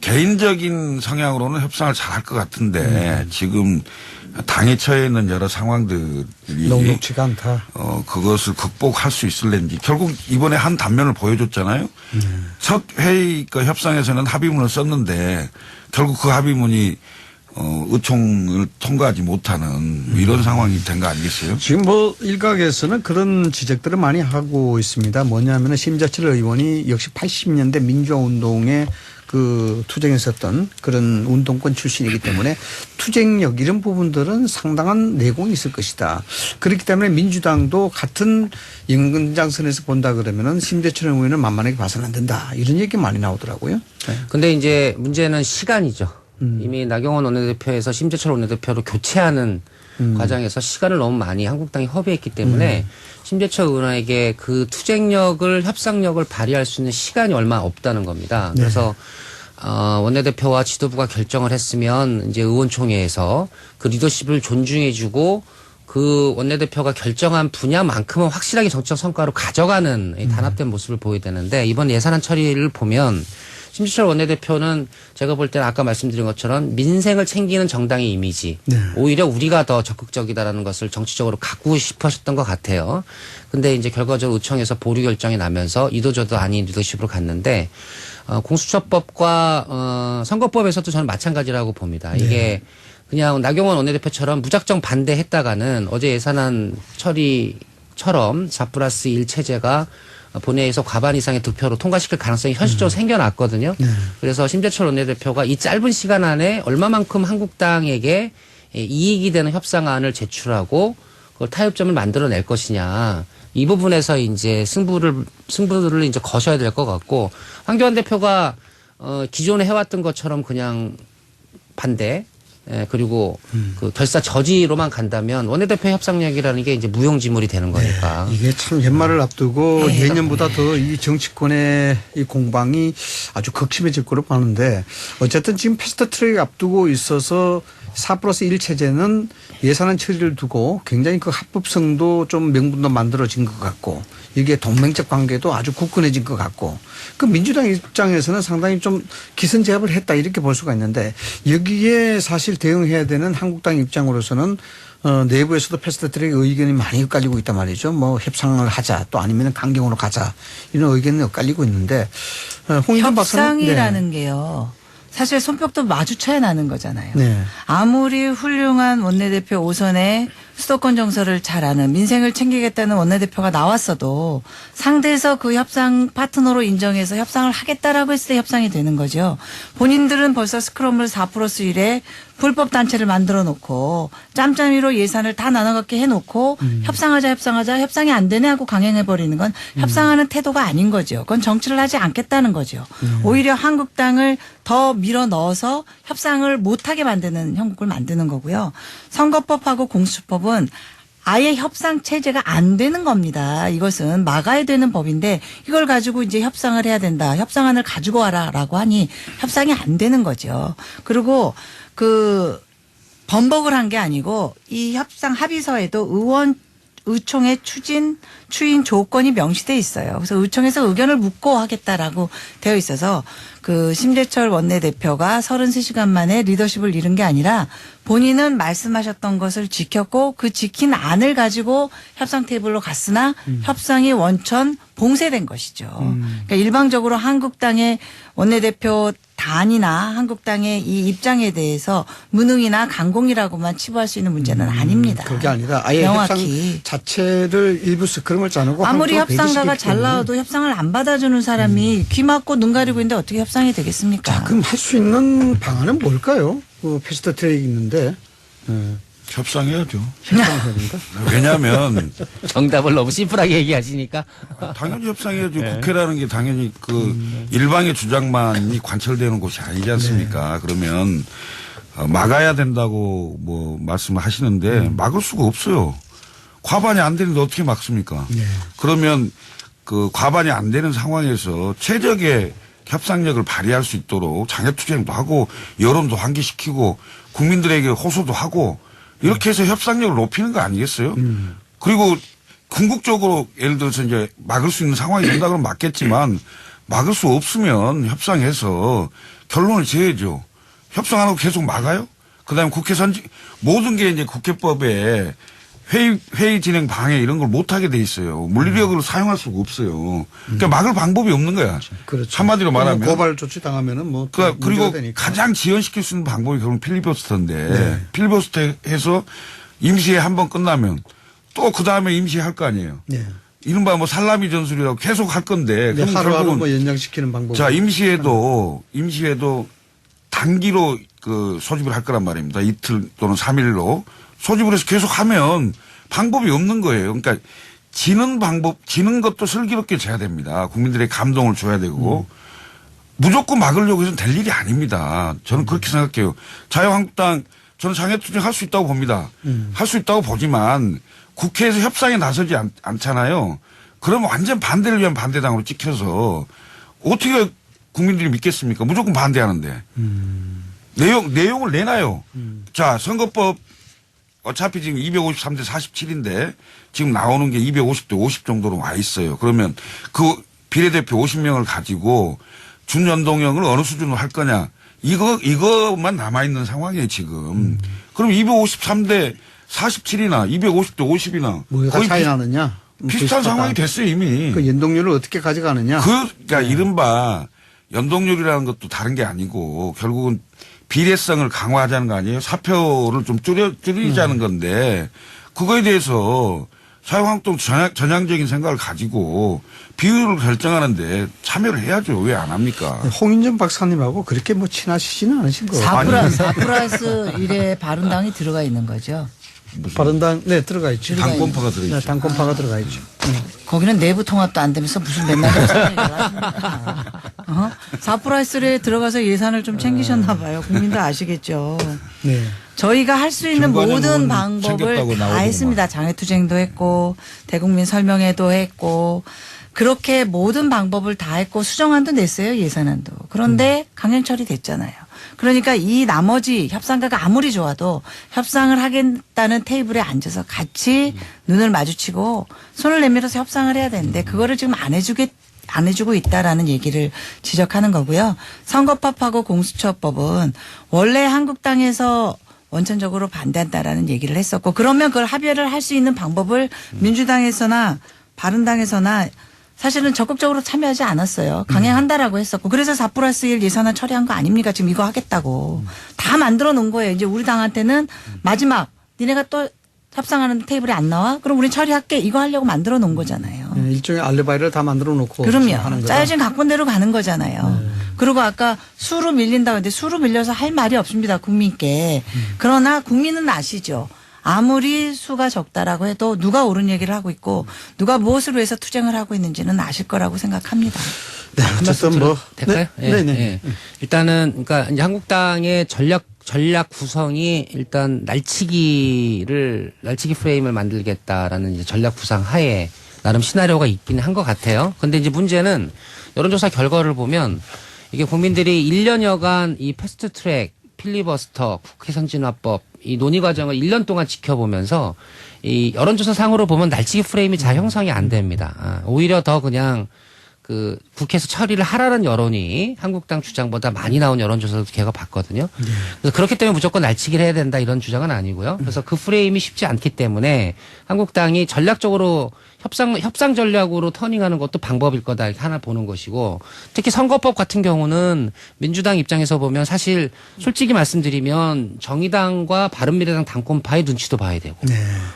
개인적인 성향으로는 협상을 잘할 것 같은데 지금 당에 처해 있는 여러 상황들이 녹록치가 않다. 그것을 극복할 수 있을는지 결국 이번에 한 단면을 보여줬잖아요. 첫 회의 그 협상에서는 합의문을 썼는데 결국 그 합의문이 의총을 통과하지 못하는 이런 상황이 된 거 아니겠어요? 지금 일각에서는 그런 지적들을 많이 하고 있습니다. 뭐냐면은 심재철 의원이 역시 80년대 민주화운동에 그 투쟁했었던 그런 운동권 출신이기 때문에 투쟁력 이런 부분들은 상당한 내공이 있을 것이다. 그렇기 때문에 민주당도 같은 연장선에서 본다 그러면은 심재철 의원은 만만하게 봐서는 안 된다. 이런 얘기 많이 나오더라고요. 네. 근데 이제 문제는 시간이죠. 이미 나경원 원내대표에서 심재철 원내대표로 교체하는 과정에서 시간을 너무 많이 한국당이 허비했기 때문에 심재철 의원에게 그 투쟁력을 협상력을 발휘할 수 있는 시간이 얼마 없다는 겁니다. 네. 그래서 원내대표와 지도부가 결정을 했으면 이제 의원총회에서 그 리더십을 존중해주고 그 원내대표가 결정한 분야만큼은 확실하게 정치적 성과로 가져가는 단합된 모습을 보여야 되는데 이번 예산안 처리를 보면 심재철 원내대표는 제가 볼 때는 아까 말씀드린 것처럼 민생을 챙기는 정당의 이미지 네. 오히려 우리가 더 적극적이다라는 것을 정치적으로 갖고 싶으셨던 것 같아요. 근데 이제 결과적으로 의총에서 보류 결정이 나면서 이도저도 아닌 리더십으로 갔는데 공수처법과 선거법에서도 저는 마찬가지라고 봅니다. 이게 그냥 나경원 원내대표처럼 무작정 반대했다가는 어제 예산안 처리처럼 4+1 체제가 본회의에서 과반 이상의 득표로 통과시킬 가능성이 현실적으로 생겨났거든요. 그래서 심재철 원내대표가 이 짧은 시간 안에 얼마만큼 한국당에게 이익이 되는 협상안을 제출하고 그걸 타협점을 만들어낼 것이냐. 이 부분에서 이제 승부를 이제 거셔야 될 것 같고, 황교안 대표가 기존에 해왔던 것처럼 그냥 반대, 그리고 그 결사 저지로만 간다면 원내대표 협상력이라는 게 이제 무용지물이 되는 거니까. 이게 참 연말을 앞두고 예년보다 더 이 정치권의 이 공방이 아주 극심해질 거로 보는데, 어쨌든 지금 패스트트랙 앞두고 있어서 4+1 체제는 예산안 처리를 두고 굉장히 그 합법성도 좀 명분도 만들어진 것 같고, 이게 동맹적 관계도 아주 굳건해진 것 같고, 그 민주당 입장에서는 상당히 좀 기선제압을 했다 이렇게 볼 수가 있는데, 여기에 사실 대응해야 되는 한국당 입장으로서는 내부에서도 패스트트랙 의견이 많이 엇갈리고 있단 말이죠. 뭐 협상을 하자, 또 아니면 강경으로 가자, 이런 의견이 엇갈리고 있는데, 홍익환 박사는 협상이라는 게요. 사실 손뼉도 마주쳐야 나는 거잖아요. 네. 아무리 훌륭한 원내대표 5선에 수도권 정서를 잘 아는, 민생을 챙기겠다는 원내대표가 나왔어도 상대에서 그 협상 파트너로 인정해서 협상을 하겠다라고 했을 때 협상이 되는 거죠. 본인들은 벌써 스크럼을 4+1에 불법 단체를 만들어 놓고 짬짬이로 예산을 다 나눠 갖게 해놓고 협상하자 협상이 안 되네 하고 강행해 버리는 건 협상하는 태도가 아닌 거죠. 그건 정치를 하지 않겠다는 거죠. 오히려 한국당을 더 밀어 넣어서 협상을 못하게 만드는 형국을 만드는 거고요. 선거법하고 공수처법은 아예 협상 체제가 안 되는 겁니다. 이것은 막아야 되는 법인데 이걸 가지고 이제 협상을 해야 된다. 협상안을 가지고 와라라고 하니 협상이 안 되는 거죠. 그리고 그 번복을 한 게 아니고 이 협상 합의서에도 의총의 추인 조건이 명시돼 있어요. 그래서 의총에서 의견을 묻고 하겠다라고 되어 있어서 그 심재철 원내대표가 33시간 만에 리더십을 잃은 게 아니라 본인은 말씀하셨던 것을 지켰고 그 지킨 안을 가지고 협상 테이블로 갔으나 협상이 원천 봉쇄된 것이죠. 그러니까 일방적으로 한국당의 원내대표 단이나 한국당의 이 입장에 대해서 무능이나 강공이라고만 치부할 수 있는 문제는 아닙니다. 그게 아니라 아예 명확히. 협상 자체를 일부 스크럼을 짜놓고 아무리 한국으로 협상가가 배제시키기 잘 때문에. 나와도 협상을 안 받아주는 사람이 귀 막고 눈 가리고 있는데 어떻게 협상이 되겠습니까? 자, 그럼 할 수 있는 방안은 뭘까요? 그 패스트트랙이 있는데 협상해야죠. 협상을 해야 된다. 왜냐하면 정답을 너무 심플하게 얘기하시니까. 당연히 협상해야죠. 국회라는 게 당연히 그 일방의 주장만이 관철되는 곳이 아니지 않습니까? 그러면 막아야 된다고 뭐 말씀을 하시는데 막을 수가 없어요. 과반이 안 되는데 어떻게 막습니까? 그러면 그 과반이 안 되는 상황에서 최적의 협상력을 발휘할 수 있도록 장애투쟁도 하고 여론도 환기시키고 국민들에게 호소도 하고 이렇게 해서 협상력을 높이는 거 아니겠어요? 그리고 궁극적으로 예를 들어서 이제 막을 수 있는 상황이 된다 그러면 막겠지만 막을 수 없으면 협상해서 결론을 지어야죠. 협상 안 하고 계속 막아요? 그 다음에 국회 모든 게 이제 국회법에 회의 진행 방해 이런 걸 못하게 돼 있어요. 물리력을 사용할 수가 없어요. 그러니까 막을 방법이 없는 거야. 그렇죠. 한마디로 말하면. 고발 조치 당하면은 뭐. 그리고 되니까. 가장 지연시킬 수 있는 방법이 결국 필리버스터인데 필리버스터 해서 임시회 한 번 끝나면 또 그 다음에 임시회 할 거 아니에요. 네. 이른바 뭐 살라미 전술이라고 계속 할 건데. 그럼 하루하루 결국은 뭐 연장시키는 방법. 자, 임시회도 단기로 그 소집을 할 거란 말입니다. 이틀 또는 3일로 소집을 해서 계속 하면 방법이 없는 거예요. 그러니까 지는 것도 슬기롭게 져야 됩니다. 국민들의 감동을 줘야 되고 무조건 막으려고 해서는 될 일이 아닙니다. 저는 그렇게 생각해요. 자유한국당 저는 장애투쟁 할 수 있다고 봅니다. 할 수 있다고 보지만 국회에서 협상에 나서지 않잖아요. 그러면 완전 반대를 위한 반대당으로 찍혀서 어떻게 국민들이 믿겠습니까? 무조건 반대하는데. 내용을 내놔요. 자, 선거법 어차피 지금 253대 47인데 지금 나오는 게 250대 50 정도로 와 있어요. 그러면 그 비례대표 50명을 가지고 준연동형을 어느 수준으로 할 거냐. 이것만 남아있는 상황이에요, 지금. 그럼 253대 47이나 250대 50이나. 뭐가 거의 차이 나느냐? 비슷한 상황이 됐어요, 이미. 그 연동률을 어떻게 가져가느냐? 그러니까 이른바 연동률이라는 것도 다른 게 아니고 결국은 비례성을 강화하자는 거 아니에요? 사표를 좀 줄이자는 건데 그거에 대해서 자유한국당 전향적인 생각을 가지고 비율을 결정하는데 참여를 해야죠. 왜 안 합니까? 홍인전 박사님하고 그렇게 뭐 친하시지는 않으신 거 같아요. 4+1에 바른당이 들어가 있는 거죠. 바른당 네 들어가 있죠. 당권파가 네, 들어있죠. 당권파가 들어가 있죠. 거기는 내부 통합도 안 되면서 무슨 맨날 협상을 하십니까? 4+1에 들어가서 예산을 좀 챙기셨나 봐요. 국민들 아시겠죠. 네. 저희가 할 수 있는 중간에 모든 뭐 방법을 챙겼다고 다 나오더구만. 했습니다. 장애투쟁도 했고 대국민 설명회도 했고 그렇게 모든 방법을 다 했고 수정안도 냈어요. 예산안도. 그런데 강행처리 됐잖아요. 그러니까 이 나머지 협상가가 아무리 좋아도 협상을 하겠다는 테이블에 앉아서 같이 눈을 마주치고 손을 내밀어서 협상을 해야 되는데 그거를 지금 안 해주고 있다라는 얘기를 지적하는 거고요. 선거법하고 공수처법은 원래 한국당에서 원천적으로 반대한다라는 얘기를 했었고 그러면 그걸 합의를 할 수 있는 방법을 민주당에서나 바른당에서나 사실은 적극적으로 참여하지 않았어요. 강행한다라고 했었고 그래서 4+1 예산안 처리한 거 아닙니까? 지금 이거 하겠다고. 다 만들어 놓은 거예요. 이제 우리 당한테는 마지막 니네가 또 협상하는 테이블에 안 나와? 그럼 우리 처리할게. 이거 하려고 만들어 놓은 거잖아요. 네, 일종의 알리바이를 다 만들어 놓고 하는 그럼요. 거다. 짜여진 각본대로 가는 거잖아요. 그리고 아까 수로 밀린다고 했는데 수로 밀려서 할 말이 없습니다. 국민께. 그러나 국민은 아시죠. 아무리 수가 적다라고 해도 누가 옳은 얘기를 하고 있고 누가 무엇으로 해서 투쟁을 하고 있는지는 아실 거라고 생각합니다. 네, 어쨌든 뭐 될까요? 네, 네. 예. 일단은 그러니까 이제 한국당의 전략 구성이 일단 날치기 프레임을 만들겠다라는 이제 전략 구상 하에 나름 시나리오가 있긴 한 것 같아요. 근데 이제 문제는 여론조사 결과를 보면 이게 국민들이 1년여간 이 패스트트랙 필리버스터 국회 선진화법 이 논의 과정을 1년 동안 지켜보면서 이 여론조사 상으로 보면 날치기 프레임이 잘 형성이 안 됩니다. 오히려 더 그냥 그 국회에서 처리를 하라는 여론이 한국당 주장보다 많이 나온 여론조사도 제가 봤거든요. 그래서 그렇기 때문에 무조건 날치기를 해야 된다 이런 주장은 아니고요. 그래서 그 프레임이 쉽지 않기 때문에 한국당이 전략적으로 협상 전략으로 터닝하는 것도 방법일 거다 이렇게 하나 보는 것이고 특히 선거법 같은 경우는 민주당 입장에서 보면 사실 솔직히 말씀드리면 정의당과 바른미래당 당권파의 눈치도 봐야 되고 네.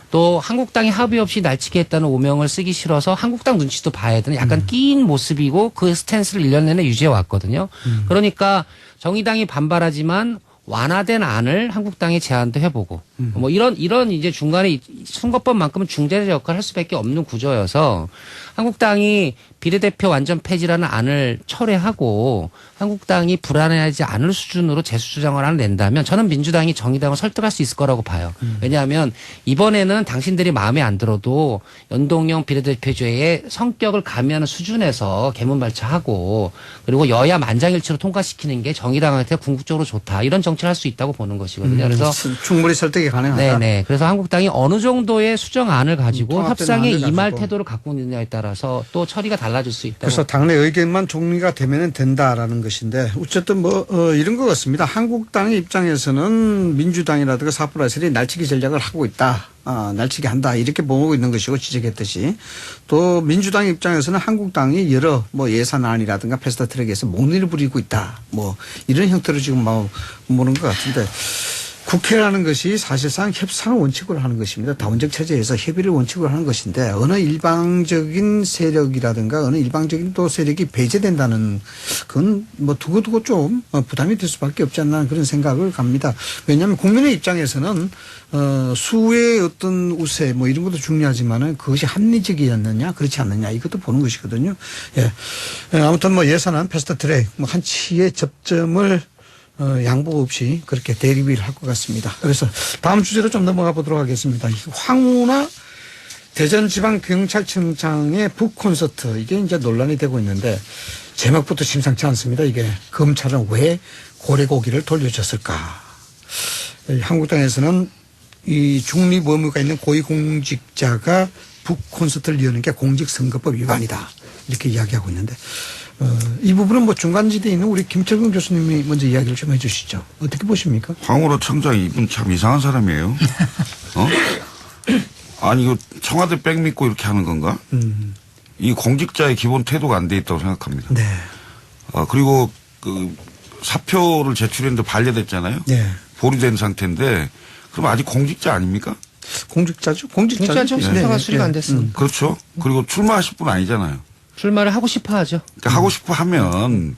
또 한국당이 합의 없이 날치기 했다는 오명을 쓰기 싫어서 한국당 눈치도 봐야 되는 약간 끼인 모습이고 그 스탠스를 1년 내내 유지해 왔거든요. 그러니까 정의당이 반발하지만 완화된 안을 한국당이 제안도 해보고 뭐 이런 이제 중간에 선거법만큼은 중재자 역할을 할 수밖에 없는 구조여서 한국당이 비례대표 완전 폐지라는 안을 철회하고 한국당이 불안해하지 않을 수준으로 재수주장을 하나 낸다면 저는 민주당이 정의당을 설득할 수 있을 거라고 봐요. 왜냐하면 이번에는 당신들이 마음에 안 들어도 연동형 비례대표제의 성격을 가미하는 수준에서 개문 발차하고 그리고 여야 만장일치로 통과시키는 게 정의당한테 궁극적으로 좋다. 이런 정치를 할 수 있다고 보는 것이거든요. 그래서 충분히 설득이 가능하다. 네네. 그래서 한국당이 어느 정도의 수정안을 가지고 통합된 협상에 안을 임할 가지고. 태도를 갖고 있느냐에 따라서 또 처리가 달라질 수 있다고. 그래서 당내 의견만 정리가 되면 된다라는 것인데 어쨌든 뭐 이런 것 같습니다. 한국당의 입장에서는 민주당이라든가 4+1이 날치기 전략을 하고 있다. 날치기 한다. 이렇게 보고 있는 것이고 지적했듯이 또 민주당 입장에서는 한국당이 여러 뭐 예산안이라든가 패스트트랙에서 몽리를 부리고 있다. 뭐 이런 형태로 지금 막 보는 것 같은데 국회라는 것이 사실상 협상을 원칙으로 하는 것입니다. 다원적 체제에서 협의를 원칙으로 하는 것인데 어느 일방적인 세력이라든가 어느 일방적인 또 세력이 배제된다는 그건 뭐 두고두고 좀 부담이 될 수밖에 없지 않나 그런 생각을 갑니다. 왜냐하면 국민의 입장에서는 수의 어떤 우세 뭐 이런 것도 중요하지만은 그것이 합리적이었느냐 그렇지 않느냐 이것도 보는 것이거든요. 예. 아무튼 뭐 예산안 패스트트랙 뭐 한치의 접점을 양보 없이 그렇게 대립을 할 것 같습니다. 그래서 다음 주제로 좀 넘어가 보도록 하겠습니다. 황운하 대전지방경찰청장의 북콘서트 이게 이제 논란이 되고 있는데 제목부터 심상치 않습니다. 이게 검찰은 왜 고래고기를 돌려줬을까? 한국당에서는 이 중립 의무가 있는 고위공직자가 북콘서트를 여는 게 공직선거법 위반이다. 이렇게 이야기하고 있는데 이 부분은 뭐 중간지대에 있는 우리 김철근 교수님이 먼저 이야기를 좀 해 주시죠. 어떻게 보십니까? 황운하 청장 이분 참 이상한 사람이에요. 아니 이거 청와대 백 믿고 이렇게 하는 건가? 이 공직자의 기본 태도가 안 돼 있다고 생각합니다. 네. 그리고 그 사표를 제출했는데 반려됐잖아요. 네. 보류된 상태인데 그럼 아직 공직자 아닙니까? 공직자죠? 공직자죠. 사표가 수리가 안 됐어. 그렇죠. 그리고 출마하실 분 아니잖아요. 출마를 하고 싶어 하죠. 그러니까 하고 싶어 하면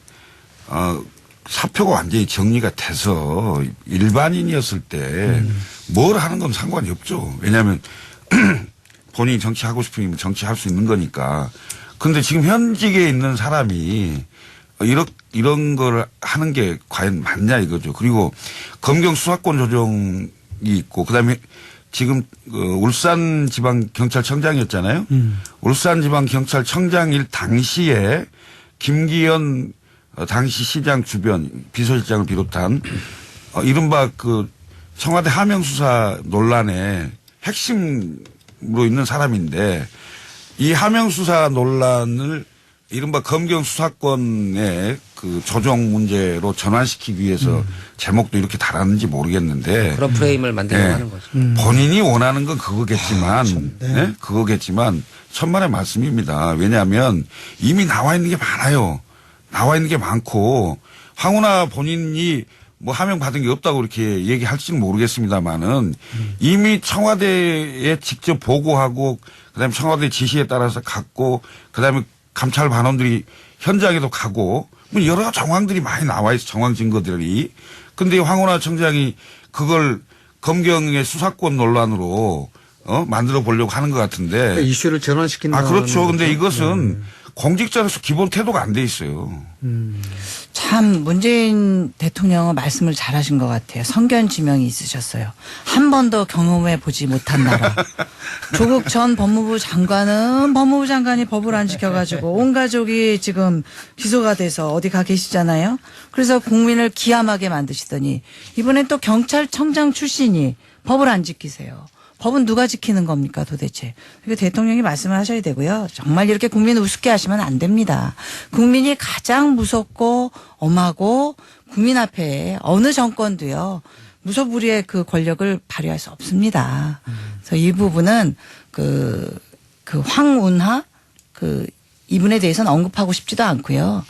사표가 완전히 정리가 돼서 일반인이었을 때 뭘 하는 건 상관이 없죠. 왜냐하면 본인이 정치하고 싶으면 정치할 수 있는 거니까. 그런데 지금 현직에 있는 사람이 이런 걸 하는 게 과연 맞냐 이거죠. 그리고 검경 수사권 조정이 있고 그다음에 지금 울산지방경찰청장이었잖아요. 울산지방경찰청장일 당시에 김기현 당시 시장 주변 비서실장을 비롯한 이른바 그 청와대 하명수사 논란의 핵심으로 있는 사람인데 이 하명수사 논란을 이른바 검경 수사권의 그 조정 문제로 전환시키기 위해서 제목도 이렇게 달았는지 모르겠는데 그런 프레임을 만들려고 하는 거죠. 본인이 원하는 건 그거겠지만 네? 그거겠지만 천만의 말씀입니다. 왜냐하면 이미 나와 있는 게 많아요. 나와 있는 게 많고 황운하 본인이 뭐 하명 받은 게 없다고 이렇게 얘기할지는 모르겠습니다만은 이미 청와대에 직접 보고하고 그다음에 청와대 지시에 따라서 갔고 그다음에 감찰 반원들이 현장에도 가고 뭐 여러 정황들이 많이 나와 있어 정황 증거들이. 근데 황운하 청장이 그걸 검경의 수사권 논란으로 만들어 보려고 하는 것 같은데. 그러니까 이슈를 전환시킨다. 그렇죠. 근데 이것은 공직자로서 기본 태도가 안 돼 있어요. 참 문재인 대통령은 말씀을 잘하신 것 같아요. 성견지명이 있으셨어요. 한 번도 경험해 보지 못한 나라. 조국 전 법무부 장관은 법무부 장관이 법을 안 지켜가지고 온 가족이 지금 기소가 돼서 어디 가 계시잖아요. 그래서 국민을 기함하게 만드시더니 이번엔 또 경찰청장 출신이 법을 안 지키세요. 법은 누가 지키는 겁니까 도대체. 그러니까 대통령이 말씀을 하셔야 되고요. 정말 이렇게 국민을 우습게 하시면 안 됩니다. 국민이 가장 무섭고 엄하고 국민 앞에 어느 정권도요. 무소불위의 그 권력을 발휘할 수 없습니다. 그래서 이 부분은 그 황운하 이분에 대해서는 언급하고 싶지도 않고요.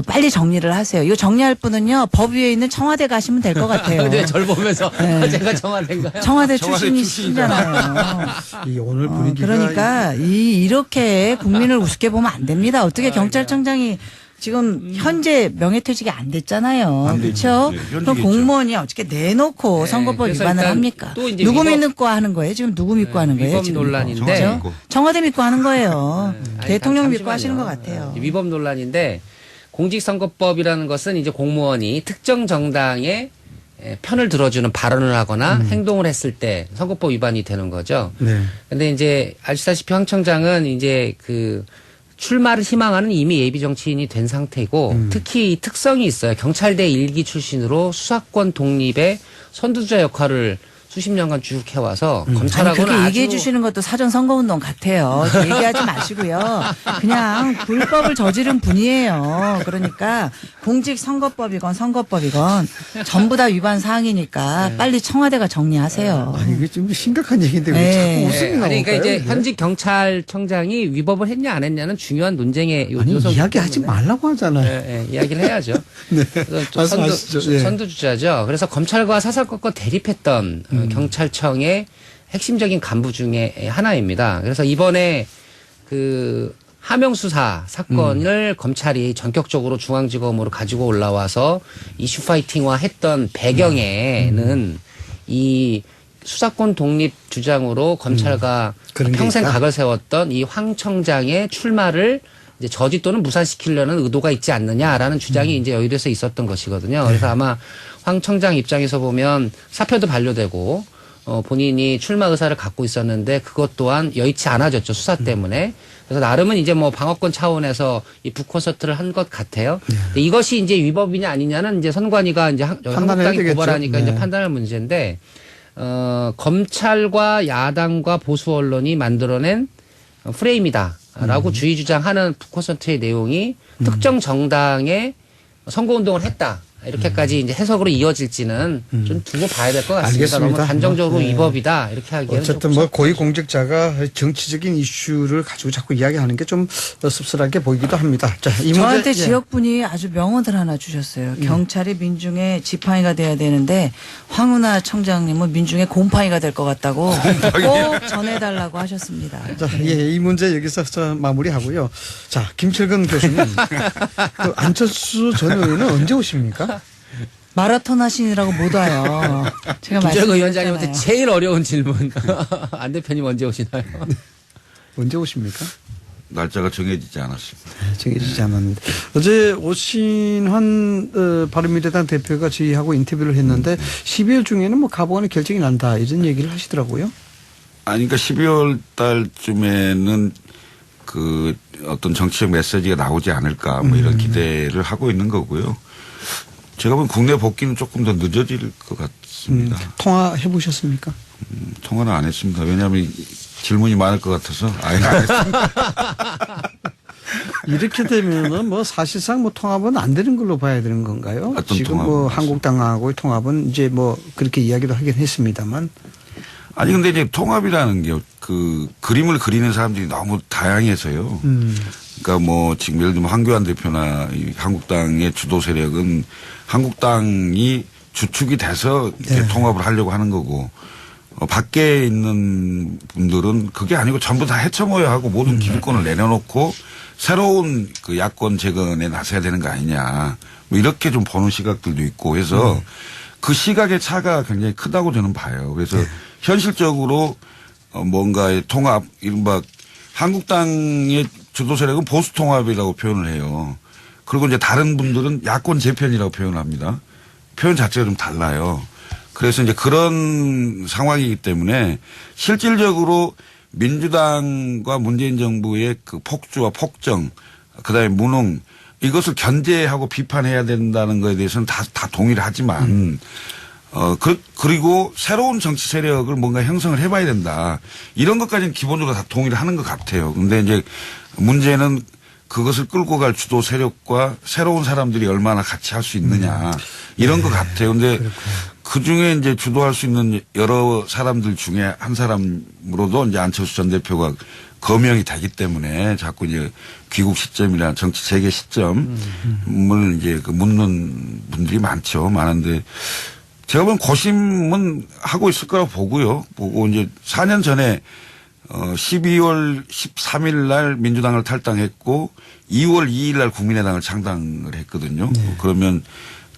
빨리 정리를 하세요. 이거 정리할 분은요. 법 위에 있는 청와대 가시면 될 것 같아요. 네, 절 보면서 네. 제가 청와대인가요? 청와대 출신이시잖아요. 이 오늘 분위기가 그러니까 이렇게 국민을 우습게 보면 안 됩니다. 어떻게 경찰청장이 지금 현재 명예퇴직이 안 됐잖아요. 안 그렇죠? 되죠. 네, 그럼 현직이죠. 공무원이 어떻게 내놓고 네, 선거법 그래서 위반을 일단 합니까? 또 이제 누구 위법- 믿고 하는 거예요? 지금 누구 믿고 하는 거예요? 위법 지금 논란인데. 청와대 믿고. 청와대 믿고 하는 거예요. 아니, 대통령 믿고 잠시만요. 하시는 것 같아요. 위법 논란인데 공직선거법이라는 것은 이제 공무원이 특정 정당의 편을 들어주는 발언을 하거나 행동을 했을 때 선거법 위반이 되는 거죠. 네. 근데 이제 아시다시피 황 청장은 이제 그 출마를 희망하는 이미 예비 정치인이 된 상태고 특히 이 특성이 있어요. 경찰대 일기 출신으로 수사권 독립의 선두주자 역할을 수십 년간 쭉 해와서 아니, 검찰하고는 그렇게 아주 얘기해 주시는 것도 사전 선거운동 같아요. 얘기하지 마시고요. 그냥 불법을 저지른 분이에요. 그러니까 공직선거법이건 선거법이건 전부 다 위반 사항이니까 빨리 청와대가 정리하세요. 아니 이게 좀 심각한 얘기인데 왜 네. 자꾸 웃음이 아니, 나올까요? 그러니까 이제 이게? 현직 경찰청장이 위법을 했냐 안 했냐는 중요한 논쟁의 아니 요소이기 이야기하지 때문에. 말라고 하잖아요. 이야기를 해야죠. 네. 그래서 좀 말씀하시죠. 예. 선두주자죠. 그래서 검찰과 사사건건 대립했던 경찰청의 핵심적인 간부 중에 하나입니다. 그래서 이번에 그 하명수사 사건을 검찰이 전격적으로 중앙지검으로 가지고 올라와서 이슈 파이팅화 했던 배경에는 이 수사권 독립 주장으로 검찰과 그런 게 평생 있다? 각을 세웠던 이 황 청장의 출마를 이제 저지 또는 무산시키려는 의도가 있지 않느냐라는 주장이 이제 여의도에서 있었던 것이거든요. 그래서 아마 황 청장 입장에서 보면 사표도 반려되고 본인이 출마 의사를 갖고 있었는데 그것 또한 여의치 않아졌죠. 수사 때문에. 그래서 나름은 이제 뭐 방어권 차원에서 이 북콘서트를 한 것 같아요. 근데 이것이 이제 위법이냐 아니냐는 이제 선관위가 이제 한국당이 되겠죠. 고발하니까 네. 이제 판단할 문제인데 검찰과 야당과 보수 언론이 만들어낸 프레임이다라고 주의 주장하는 북콘서트의 내용이 특정 정당의 선거운동을 했다. 이렇게까지 이제 해석으로 이어질지는 좀 두고 봐야 될 것 같습니다. 알겠습니다. 너무 단정적으로 네. 이 법이다 이렇게 하기에는 어쨌든 조금 뭐 고위 공직자가 정치적인 이슈를 가지고 자꾸 이야기하는 게 좀 씁쓸하게 보이기도 합니다. 자, 이 문제 저한테 예. 지역분이 아주 명언을 하나 주셨어요. 경찰이 민중의 지팡이가 돼야 되는데 황운하 청장님은 민중의 곰팡이가 될 것 같다고 꼭 전해달라고 하셨습니다. 자, 예, 이 문제 여기서 마무리하고요. 자, 김철근 교수님, 그 안철수 전 의원은 언제 오십니까? 마라톤 하시느라고 못 와요. 제가 김재혁 말씀드렸잖아요. 위원장님한테 제일 어려운 질문. 안 대표님 언제 오시나요? 언제 오십니까? 날짜가 정해지지 않았습니다. 정해지지 않았는데 어제 오신환 바른미래당 대표가 저희하고 인터뷰를 했는데 12월 중에는 뭐 가보안의 결정이 난다 이런 얘기를 하시더라고요. 아니, 그러니까 12월 달쯤에는 그 어떤 정치적 메시지가 나오지 않을까 뭐 이런 기대를 하고 있는 거고요. 제가 보면 국내 복귀는 조금 더 늦어질 것 같습니다. 통화해 보셨습니까? 통화는 안 했습니다. 왜냐하면 질문이 많을 것 같아서 아예 안 했습니다. 이렇게 되면은 뭐 사실상 뭐 통합은 안 되는 걸로 봐야 되는 건가요? 어떤 지금 통합은 뭐 맞습니다. 한국당하고의 통합은 이제 뭐 그렇게 이야기도 하긴 했습니다만. 아니 근데 이제 통합이라는 게 그 그림을 그리는 사람들이 너무 다양해서요. 그러니까 뭐 지금 예를 들면 황교안 대표나 이 한국당의 주도 세력은 한국당이 주축이 돼서 이렇게 네. 통합을 하려고 하는 거고 밖에 있는 분들은 그게 아니고 전부 다 헤쳐모여 하고 모든 기득권을 내려놓고 새로운 그 야권 재건에 나서야 되는 거 아니냐. 뭐 이렇게 좀 보는 시각들도 있고 해서 그 시각의 차가 굉장히 크다고 저는 봐요. 그래서 현실적으로 뭔가의 통합, 이른바 한국당의 주도 세력은 보수 통합이라고 표현을 해요. 그리고 이제 다른 분들은 야권 재편이라고 표현을 합니다. 표현 자체가 좀 달라요. 그래서 이제 그런 상황이기 때문에 실질적으로 민주당과 문재인 정부의 그 폭주와 폭정, 그다음에 무능 이것을 견제하고 비판해야 된다는 것에 대해서는 다 동의를 하지만 그리고 새로운 정치 세력을 뭔가 형성을 해봐야 된다. 이런 것까지는 기본적으로 다 동의를 하는 것 같아요. 근데 이제 문제는 그것을 끌고 갈 주도 세력과 새로운 사람들이 얼마나 같이 할 수 있느냐. 이런 것 같아요. 근데 그 중에 이제 주도할 수 있는 여러 사람들 중에 한 사람으로도 이제 안철수 전 대표가 거명이 되기 때문에 자꾸 이제 귀국 시점이나 정치 재개 시점을 이제 그 묻는 분들이 많은데 제가 보면 고심은 하고 있을 거라고 보고요. 보고 이제 4년 전에 12월 13일 날 민주당을 탈당했고 2월 2일 날 국민의당을 창당을 했거든요. 그러면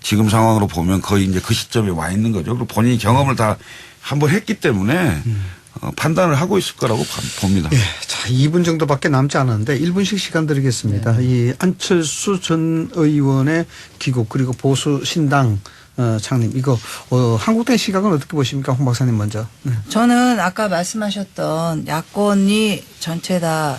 지금 상황으로 보면 거의 이제 그 시점에 와 있는 거죠. 그리고 본인이 경험을 다 한번 했기 때문에 판단을 하고 있을 거라고 봅니다. 예, 자, 2분 정도밖에 남지 않았는데 1분씩 시간 드리겠습니다. 이 안철수 전 의원의 귀국 그리고 보수 신당 창립 이거 한국당 시각은 어떻게 보십니까? 홍 박사님 먼저. 네. 저는 아까 말씀하셨던 야권이 전체 다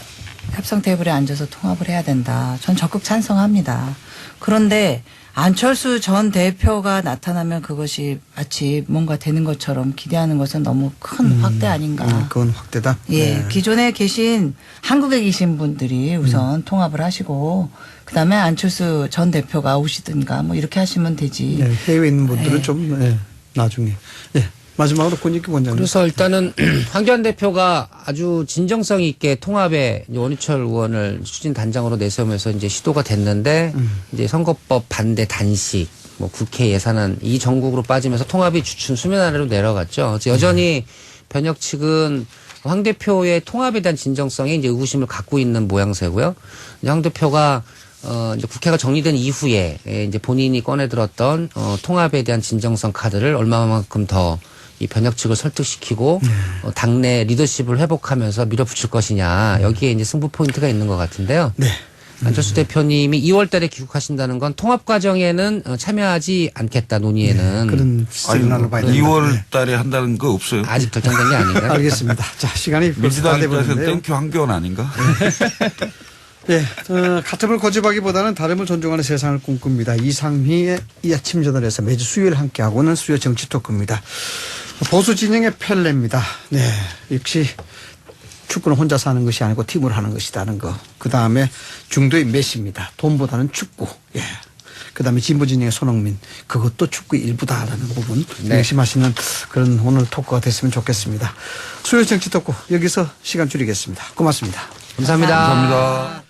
협상 테이블에 앉아서 통합을 해야 된다. 전 적극 찬성합니다. 그런데 안철수 전 대표가 나타나면 그것이 마치 뭔가 되는 것처럼 기대하는 것은 너무 큰 확대 아닌가. 그건 확대다. 예, 네. 기존에 계신 한국에 계신 분들이 우선 통합을 하시고 그다음에 안철수 전 대표가 오시든가 뭐 이렇게 하시면 되지. 네, 해외에 있는 분들은 예. 좀 나중에. 예. 마지막으로 권익기 원장님. 그래서 일단은 황교안 대표가 아주 진정성 있게 통합에 이제 원희철 의원을 추진 단장으로 내세우면서 이제 시도가 됐는데 이제 선거법 반대 단식, 뭐 국회 예산안 이 정국으로 빠지면서 통합이 주춤 수면 아래로 내려갔죠. 그래서 여전히 변혁 측은 황 대표의 통합에 대한 진정성에 이제 의구심을 갖고 있는 모양새고요. 이제 황 대표가 이제 국회가 정리된 이후에 이제 본인이 꺼내들었던 통합에 대한 진정성 카드를 얼마만큼 더 이 변혁 측을 설득시키고 당내 리더십을 회복하면서 밀어붙일 것이냐 여기에 이제 승부 포인트가 있는 것 같은데요. 네. 안철수 대표님이 2월 달에 귀국하신다는 건 통합 과정에는 참여하지 않겠다 논의에는 그런 시그널로 봐야 된다. 2월 달에 한다는 거 없어요. 아직 결정된 게 아닌가요? 알겠습니다. 자, 시간이 벌써 다 민주당 입장에서는 돼버렸는데요. 땡큐 황교안 아닌가? 예, 같음을 고집하기보다는 다름을 존중하는 세상을 꿈꿉니다. 이상희의 이 아침 저널에서 매주 수요일 함께하고는 수요 정치 토크입니다. 보수 진영의 펠레입니다. 네, 역시 축구는 혼자서 하는 것이 아니고 팀으로 하는 것이라는 거. 그 다음에 중도의 메시입니다. 돈보다는 축구. 예. 그다음에 진보진영의 손흥민 그것도 축구의 일부다라는 부분 네. 명심하시는 그런 오늘 토크가 됐으면 좋겠습니다. 수요일 정치 토크 여기서 시간 줄이겠습니다. 고맙습니다. 감사합니다. 감사합니다.